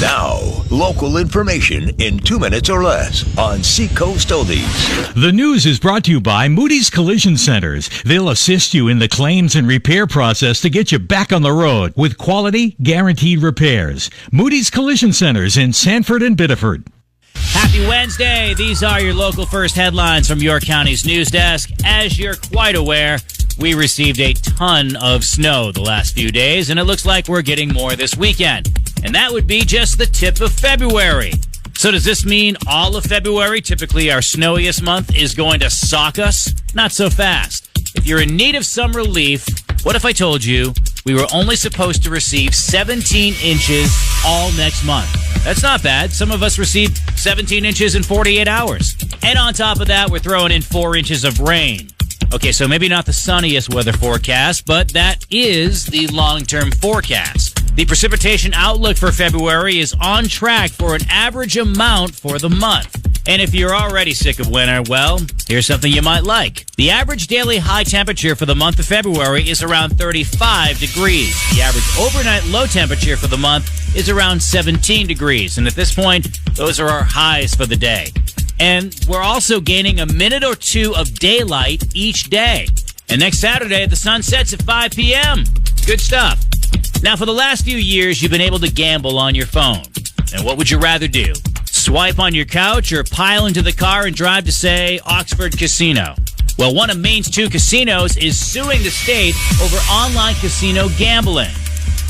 Now, local information in 2 minutes or less on Seacoast Oldies. The news is brought to you by Moody's Collision Centers. They'll assist you in the claims and repair process to get you back on the road with quality, guaranteed repairs. Moody's Collision Centers in Sanford and Biddeford. Happy Wednesday. These are your local first headlines from York County's news desk. As you're quite aware, we received a ton of snow the last few days, and it looks like we're getting more this weekend. And that would be just the tip of February. So does this mean all of February, typically our snowiest month, is going to sock us? Not so fast. If you're in need of some relief, what if I told you we were only supposed to receive 17 inches all next month? That's not bad. Some of us received 17 inches in 48 hours. And on top of that, we're throwing in 4 inches of rain. Okay, so maybe not the sunniest weather forecast, but that is the long-term forecast. The precipitation outlook for February is on track for an average amount for the month. And if you're already sick of winter, well, here's something you might like. The average daily high temperature for the month of February is around 35 degrees. The average overnight low temperature for the month is around 17 degrees. And at this point, those are our highs for the day. And we're also gaining a minute or two of daylight each day. And next Saturday, the sun sets at 5 p.m. Good stuff. Now, for the last few years, you've been able to gamble on your phone. And what would you rather do? Swipe on your couch or pile into the car and drive to, say, Oxford Casino? Well, one of Maine's 2 casinos is suing the state over online casino gambling.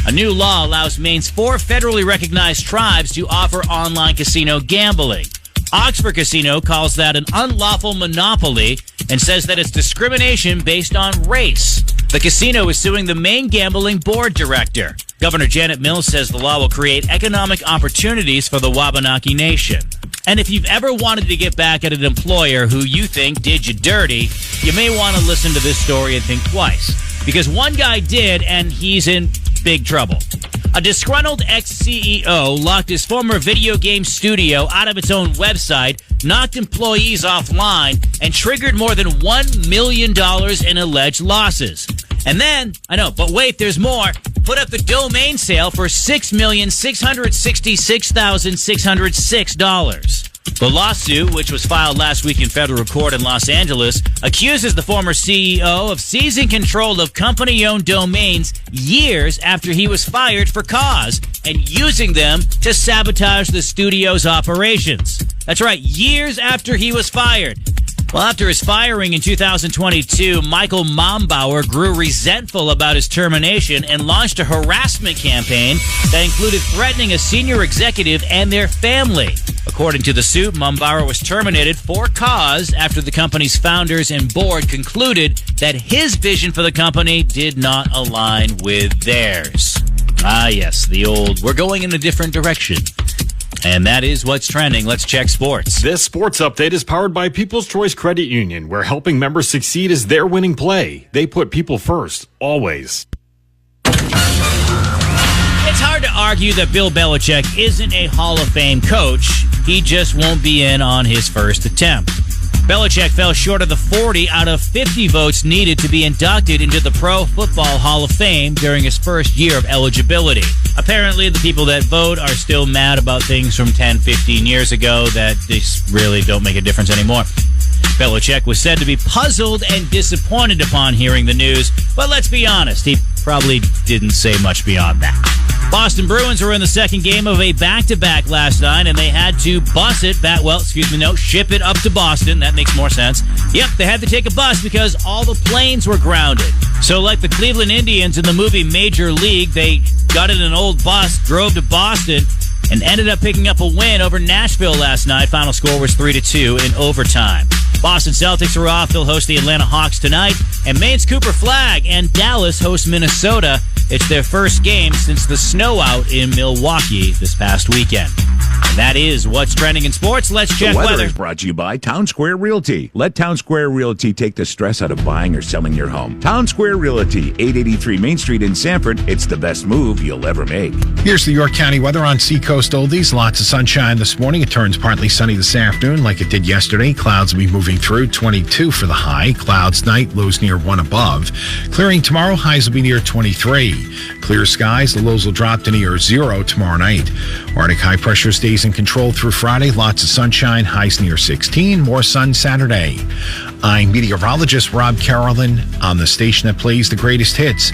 A new law allows Maine's 4 federally recognized tribes to offer online casino gambling. Oxford Casino calls that an unlawful monopoly and says that it's discrimination based on race. The casino is suing the Maine Gambling Board director. Governor Janet Mills says the law will create economic opportunities for the Wabanaki Nation. And if you've ever wanted to get back at an employer who you think did you dirty, you may want to listen to this story and think twice. Because one guy did, and he's in big trouble. A disgruntled ex-CEO locked his former video game studio out of its own website, knocked employees offline, and triggered more than $1 million in alleged losses. And then, I know, but wait, there's more, put up the domain sale for $6,666,606. The lawsuit, which was filed last week in federal court in Los Angeles, accuses the former CEO of seizing control of company-owned domains years after he was fired for cause and using them to sabotage the studio's operations. That's right, years after he was fired. Well, after his firing in 2022, Michael Mombauer grew resentful about his termination and launched a harassment campaign that included threatening a senior executive and their family. According to the suit, Mombauer was terminated for cause after the company's founders and board concluded that his vision for the company did not align with theirs. Ah, yes, the old, we're going in a different direction. And that is what's trending. Let's check sports. This sports update is powered by People's Choice Credit Union, where helping members succeed is their winning play. They put people first, always. It's hard to argue that Bill Belichick isn't a Hall of Fame coach. He just won't be in on his first attempt. Belichick fell short of the 40 out of 50 votes needed to be inducted into the Pro Football Hall of Fame during his first year of eligibility. Apparently, the people that vote are still mad about things from 10, 15 years ago that just really don't make a difference anymore. Belichick was said to be puzzled and disappointed upon hearing the news, but let's be honest, he probably didn't say much beyond that. Boston Bruins were in the second game of a back-to-back last night, and they had to ship it up to Boston. That makes more sense. Yep, they had to take a bus because all the planes were grounded. So like the Cleveland Indians in the movie Major League, they got in an old bus, drove to Boston, and ended up picking up a win over Nashville last night. Final score was 3-2 in overtime. Boston Celtics are off. They'll host the Atlanta Hawks tonight. And Maine's Cooper Flagg and Dallas host Minnesota. It's their first game since the snow out in Milwaukee this past weekend. And that is what's trending in sports. Let's check weather. The weather is brought to you by Town Square Realty. Let Town Square Realty take the stress out of buying or selling your home. Town Square Realty, 883 Main Street in Sanford. It's the best move you'll ever make. Here's the York County weather on Seacoast Oldies. Lots of sunshine this morning. It turns partly sunny this afternoon like it did yesterday. Clouds will be moving through. 22 for the high. Clouds night. Lows near 1 above. Clearing tomorrow. Highs will be near 23. Clear skies, the lows will drop to near 0 tomorrow night. Arctic high pressure stays in control through Friday. Lots of sunshine, highs near 16. More sun Saturday. I'm meteorologist Rob Carolyn on the station that plays the greatest hits.